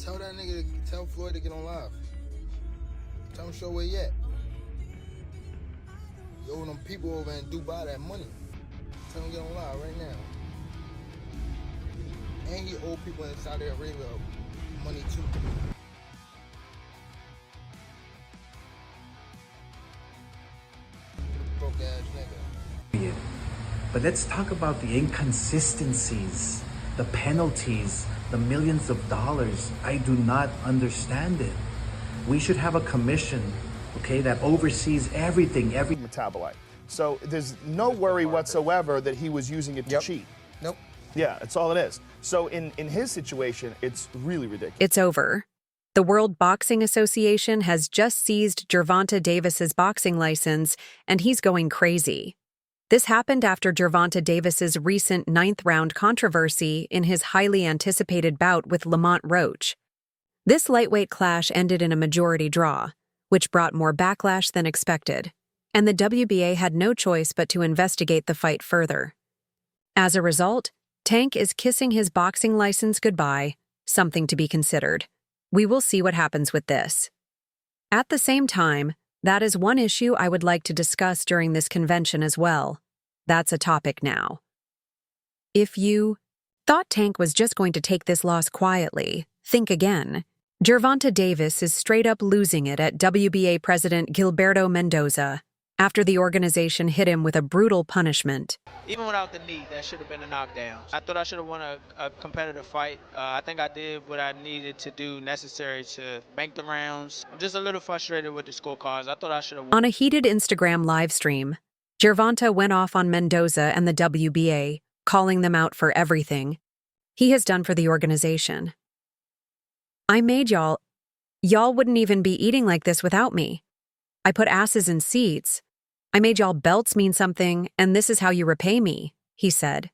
Tell that nigga, tell Floyd to get on live. Tell him show where he at. You owe them people over in Dubai that money. Tell him to get on live right now. And he owe people in Saudi Arabia money too. Broke ass nigga. But let's talk about the inconsistencies, the penalties, the millions of dollars. I do not understand it. We should have a commission, okay, that oversees everything, every metabolite. So there's no worry whatsoever that he was using it to cheat. Nope. Yeah, that's all it is. So in his situation, it's really ridiculous. It's over. The World Boxing Association has just seized Gervonta Davis's boxing license, and he's going crazy. This happened after Gervonta Davis's recent 9th-round controversy in his highly anticipated bout with Lamont Roach. This lightweight clash ended in a majority draw, which brought more backlash than expected, and the WBA had no choice but to investigate the fight further. As a result, Tank is kissing his boxing license goodbye, something to be considered. We will see what happens with this. At the same time, that is one issue I would like to discuss during this convention as well. That's a topic now. If you thought Tank was just going to take this loss quietly, think again. Gervonta Davis is straight up losing it at WBA President Gilberto Mendoza after the organization hit him with a brutal punishment. Even without the knee, that should have been a knockdown. I thought I should have won a competitive fight. I think I did what I needed to do necessary to bank the rounds. I'm just a little frustrated with the scorecards. I thought I should have won. On a heated Instagram live stream, Gervonta went off on Mendoza and the WBA, calling them out for everything he has done for the organization. I made y'all wouldn't even be eating like this without me. I put asses in seats. I made y'all belts mean something, and this is how you repay me, he said.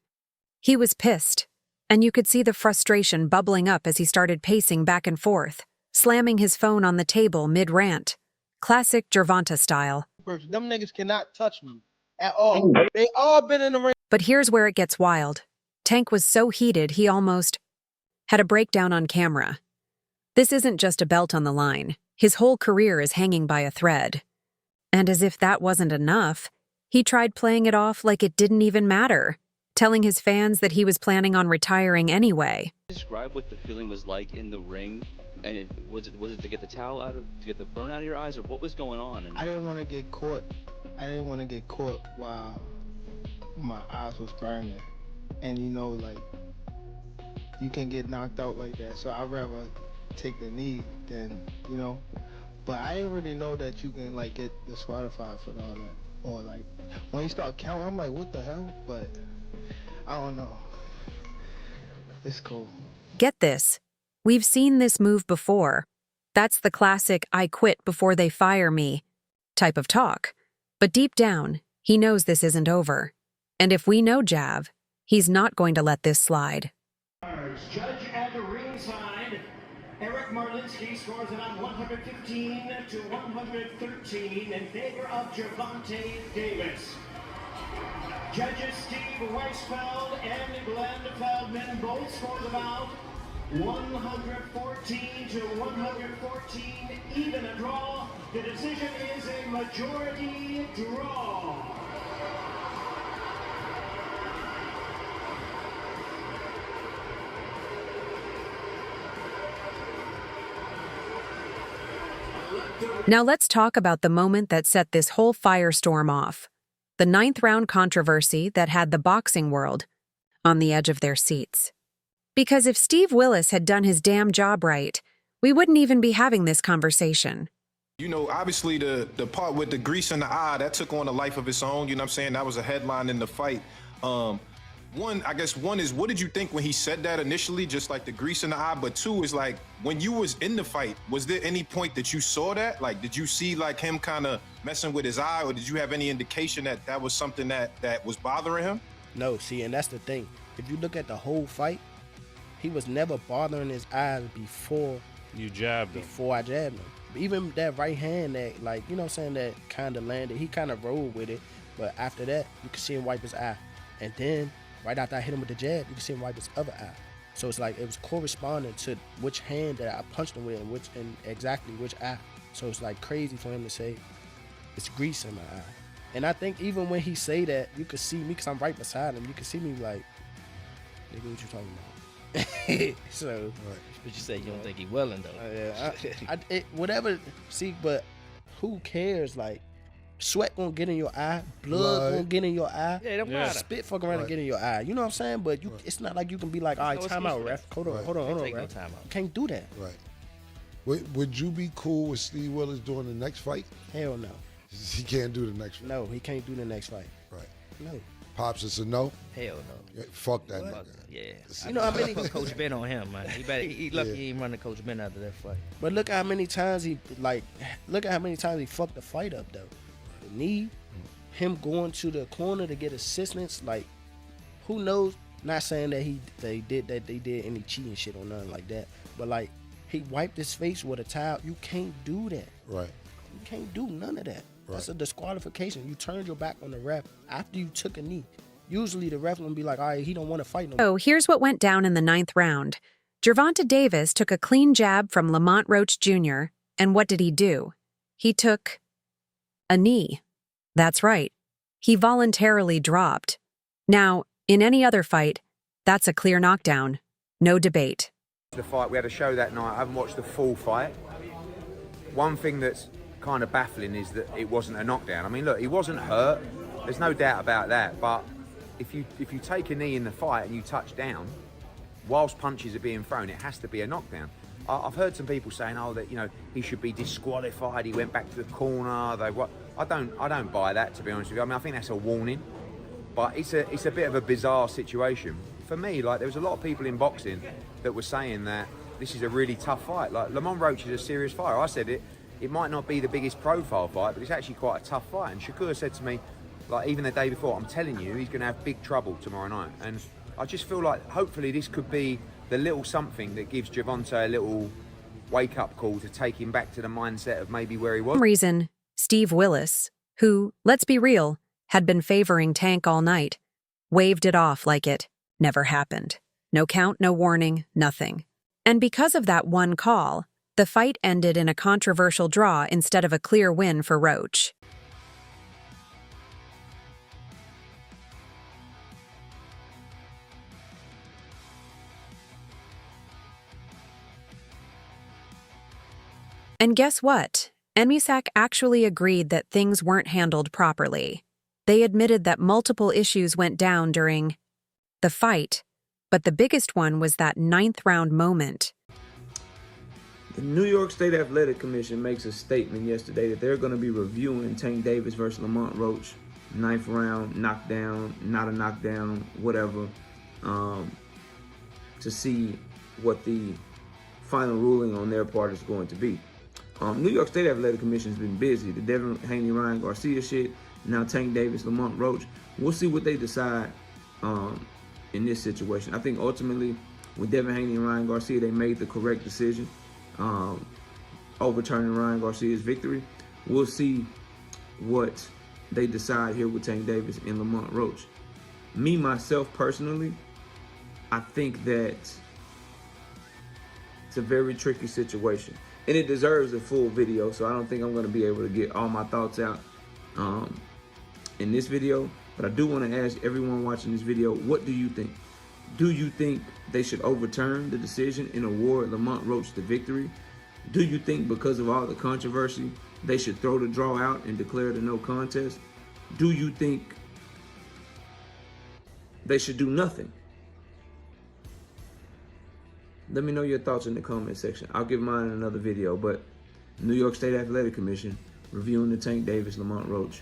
He was pissed, and you could see the frustration bubbling up as he started pacing back and forth, slamming his phone on the table mid-rant. Classic Gervonta style. Them niggas cannot touch me at all. They all been in the ring. But here's where it gets wild. Tank was so heated he almost had a breakdown on camera. This isn't just a belt on the line. His whole career is hanging by a thread. And as if that wasn't enough, he tried playing it off like it didn't even matter, telling his fans that he was planning on retiring anyway. Describe what the feeling was like in the ring, and was it to get the towel out of, to get the burn out of your eyes, or what was going on? I didn't want to get caught. I didn't want to get caught while my eyes was burning. And you know, like, you can get knocked out like that. So I'd rather take the knee than, you know. But I didn't really know that you can, like, get disqualified for all that. Or, like, when you start counting, I'm like, what the hell? But I don't know. It's cool. Get this. We've seen this move before. That's the classic "I quit before they fire me" type of talk. But deep down, he knows this isn't over. And if we know Jav, he's not going to let this slide. Judge at the ringside, Eric Marlinski scores it on 115 to 113 in favor of Gervonta Davis. Judges Steve Weisfeld and Glenn Feldman both scored about 114 to 114, even a draw. The decision is a majority draw. Now let's talk about the moment that set this whole firestorm off. The 9th-round controversy that had the boxing world on the edge of their seats. Because if Steve Willis had done his damn job right, we wouldn't even be having this conversation. You know, obviously the part with the grease in the eye, that took on a life of its own, you know what I'm saying? That was a headline in the fight. One is, what did you think when he said that initially, just like the grease in the eye? But two is like, when you was in the fight, was there any point that you saw that? Like, did you see like him kind of messing with his eye, or did you have any indication that that was something that was bothering him? No, see, and that's the thing. If you look at the whole fight, he was never bothering his eyes before you jabbed him. Before I jabbed him. Even that right hand that, like, you know what I'm saying, that kind of landed, he kind of rolled with it. But after that, you could see him wipe his eye. And then, right after I hit him with the jab, you could see him wipe his other eye. So it's like it was corresponding to which hand that I punched him with and exactly which eye. So it's like crazy for him to say it's grease in my eye. And I think even when he say that, you could see me because I'm right beside him. You can see me like, nigga, what you talking about? So, But you say you don't think he welling though. whatever. See, but who cares? Like, sweat gonna get in your eye, blood gonna get in your eye. Yeah, it don't matter. Spit fucking around and get in your eye. You know what I'm saying? But you, it's not like you can be like, all right, No time out, excuse ref. Hold on, Take no ref. time out. You can't do that. Right. Would you be cool with Steve Willis doing the next fight? Hell no. He can't do the next fight. No, he can't do the next fight. Right. No. Pops, it's a no? Hell no. Yeah, fuck that nigga. Yeah. You know how many put Coach Ben on him, man. He lucky he ain't running Coach Ben after that fight. But look how many times he fucked the fight up though. The knee, him going to the corner to get assistance, like who knows? Not saying that they did any cheating shit or nothing like that. But like he wiped his face with a towel. You can't do that. Right. You can't do none of that. That's a disqualification. You turned your back on the ref after you took a knee. Usually the ref gonna be like, all right, he don't want to fight no more. So here's what went down in the 9th round. Gervonta Davis took a clean jab from Lamont Roach Jr., and what did he do? He took a knee. That's right. He voluntarily dropped. Now, in any other fight, that's a clear knockdown. No debate. The fight, we had a show that night. I haven't watched the full fight. One thing that's kind of baffling is that it wasn't a knockdown. I mean, look, he wasn't hurt. There's no doubt about that. But if you take a knee in the fight and you touch down, whilst punches are being thrown, it has to be a knockdown. I've heard some people saying, oh, that he should be disqualified. He went back to the corner. I don't buy that, to be honest with you. I mean, I think that's a warning. But it's a bit of a bizarre situation. For me, like, there was a lot of people in boxing that were saying that this is a really tough fight. Like, Lamont Roach is a serious fighter. I said it might not be the biggest profile fight, but it's actually quite a tough fight. And Shakur said to me, like, even the day before, I'm telling you, he's going to have big trouble tomorrow night. And I just feel like hopefully this could be the little something that gives Gervonta a little wake-up call to take him back to the mindset of maybe where he was. For some reason, Steve Willis, who, let's be real, had been favoring Tank all night, waved it off like it never happened. No count, no warning, nothing. And because of that one call, the fight ended in a controversial draw instead of a clear win for Roach. And guess what? NMESAC actually agreed that things weren't handled properly. They admitted that multiple issues went down during the fight, but the biggest one was that 9th round moment. The New York State Athletic Commission makes a statement yesterday that they're going to be reviewing Tank Davis versus Lamont Roach, 9th round, knockdown, not a knockdown, whatever, to see what the final ruling on their part is going to be. New York State Athletic Commission has been busy. The Devin Haney, Ryan Garcia shit, now Tank Davis, Lamont Roach. We'll see what they decide in this situation. I think ultimately with Devin Haney and Ryan Garcia, they made the correct decision, overturning Ryan Garcia's victory. We'll see what they decide here with Tank Davis and Lamont Roach. Me, myself, personally, I think that it's a very tricky situation. And it deserves a full video, so I don't think I'm going to be able to get all my thoughts out in this video. But I do want to ask everyone watching this video, what do you think? Do you think they should overturn the decision and award Lamont Roach the victory? Do you think because of all the controversy, they should throw the draw out and declare the no contest? Do you think they should do nothing? Let me know your thoughts in the comment section. I'll give mine in another video, but New York State Athletic Commission reviewing the Tank Davis, Lamont Roach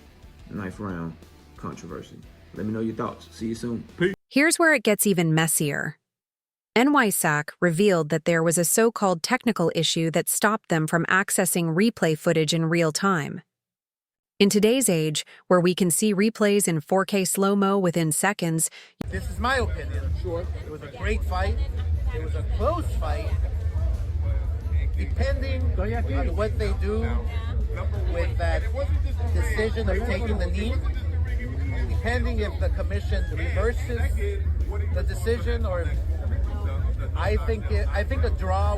9th round controversy. Let me know your thoughts. See you soon. Peace. Here's where it gets even messier. NYSAC revealed that there was a so-called technical issue that stopped them from accessing replay footage in real time. In today's age, where we can see replays in 4K slow-mo within seconds... This is my opinion. Sure. It was a great fight. It was a close fight. Depending on what they do with that decision of taking the knee, depending if the commission reverses the decision or I think a draw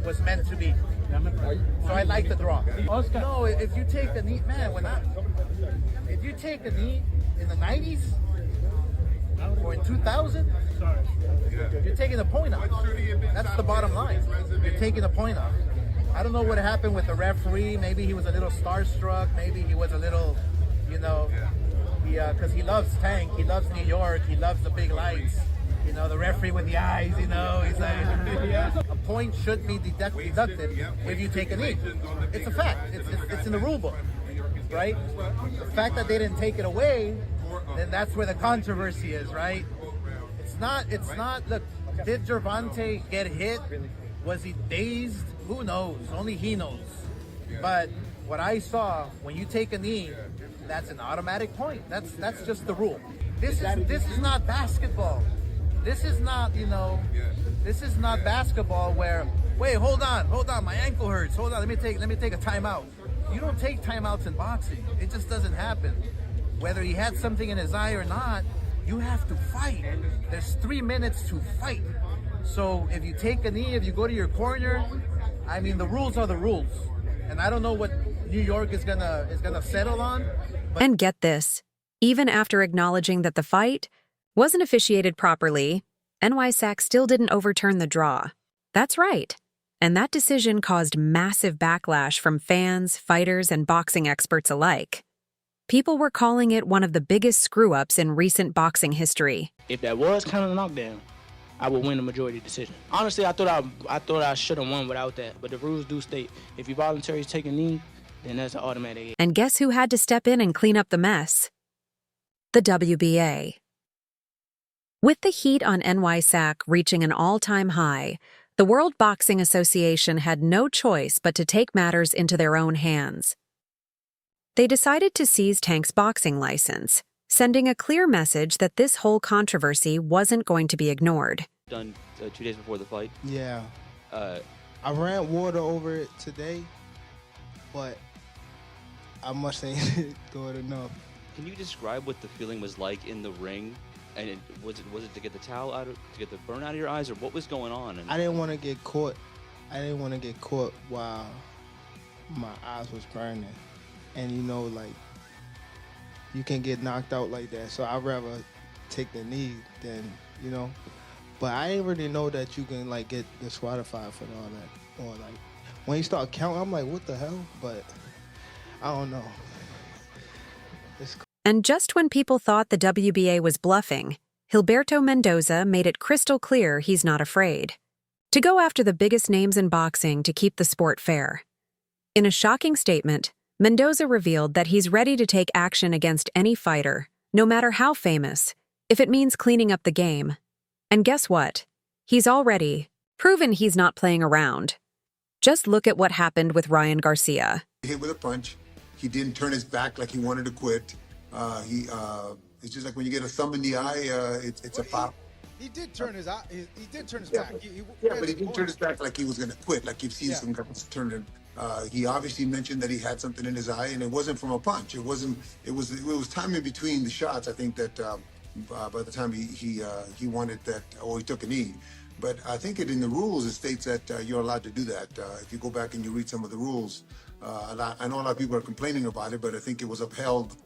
was meant to be. So I like the draw. No, if you take a knee, man, if you take a knee in the 90s or in 2000, you're taking a point off. That's the bottom line. You're taking a point off. I don't know what happened with the referee. Maybe he was a little starstruck. Maybe he was a little, because he loves Tank. He loves New York. He loves the big lights. The referee with the eyes, he's like, a point should be deducted if you take a knee. It's a fact. It's in the rule book, right? The fact that they didn't take it away, then that's where the controversy is, right? It's not, look, did Gervonta get hit? Was he dazed? Who knows? Only he knows. But what I saw, when you take a knee, that's an automatic point. That's just the rule. This is not basketball. This is not, this is not basketball where, wait, hold on, my ankle hurts. Hold on, let me take a timeout. You don't take timeouts in boxing. It just doesn't happen. Whether he had something in his eye or not, you have to fight. There's 3 minutes to fight. So if you take a knee, if you go to your corner, I mean, the rules are the rules. And I don't know what New York is gonna settle on. But And get this, even after acknowledging that the fight wasn't officiated properly, NYSAC still didn't overturn the draw. That's right. And that decision caused massive backlash from fans, fighters, and boxing experts alike. People were calling it one of the biggest screw-ups in recent boxing history. If that was kind of a knockdown, I would win the majority decision. Honestly, I thought I should have won without that, but the rules do state if you voluntarily take a knee, then that's an automatic. And guess who had to step in and clean up the mess? The WBA. With the heat on NYSAC reaching an all-time high, the World Boxing Association had no choice but to take matters into their own hands. They decided to seize Tank's boxing license, sending a clear message that this whole controversy wasn't going to be ignored. Done 2 days before the fight. Yeah. I ran water over it today, but I must say do it enough. Can you describe what the feeling was like in the ring? And was it to get the towel out, to get the burn out of your eyes, or what was going on? I didn't want to get caught. I didn't want to get caught while my eyes was burning, and you can get knocked out like that. So I'd rather take the knee than But I didn't really know that you can get disqualified for all that, or when you start counting, I'm like, what the hell? But I don't know. It's cool. And just when people thought the WBA was bluffing, Gilberto Mendoza made it crystal clear he's not afraid to go after the biggest names in boxing to keep the sport fair. In a shocking statement, Mendoza revealed that he's ready to take action against any fighter, no matter how famous, if it means cleaning up the game. And guess what? He's already proven he's not playing around. Just look at what happened with Ryan Garcia. He hit with a punch. He didn't turn his back like he wanted to quit. It's just like when you get a thumb in the eye, it's a foul. He did turn his eye. He did turn his back. But he didn't turn his back like he was going to quit, like you've seen some guys turn. He obviously mentioned that he had something in his eye, and it wasn't from a punch. It was time in between the shots. I think that by the time he wanted that, or he took a knee. But I think in the rules it states that you're allowed to do that. If you go back and you read some of the rules, I know a lot of people are complaining about it, but I think it was upheld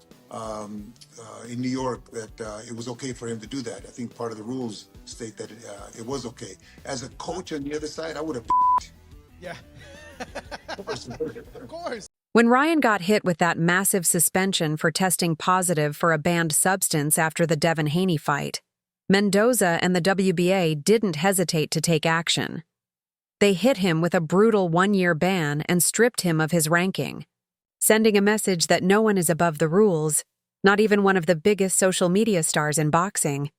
in New York that it was okay for him to do that. I think part of the rules state that it was okay. As a coach on the other side, I would have. Yeah. Of course. When Ryan got hit with that massive suspension for testing positive for a banned substance after the Devin Haney fight, Mendoza and the WBA didn't hesitate to take action. They hit him with a brutal 1-year ban and stripped him of his ranking, sending a message that no one is above the rules, not even one of the biggest social media stars in boxing.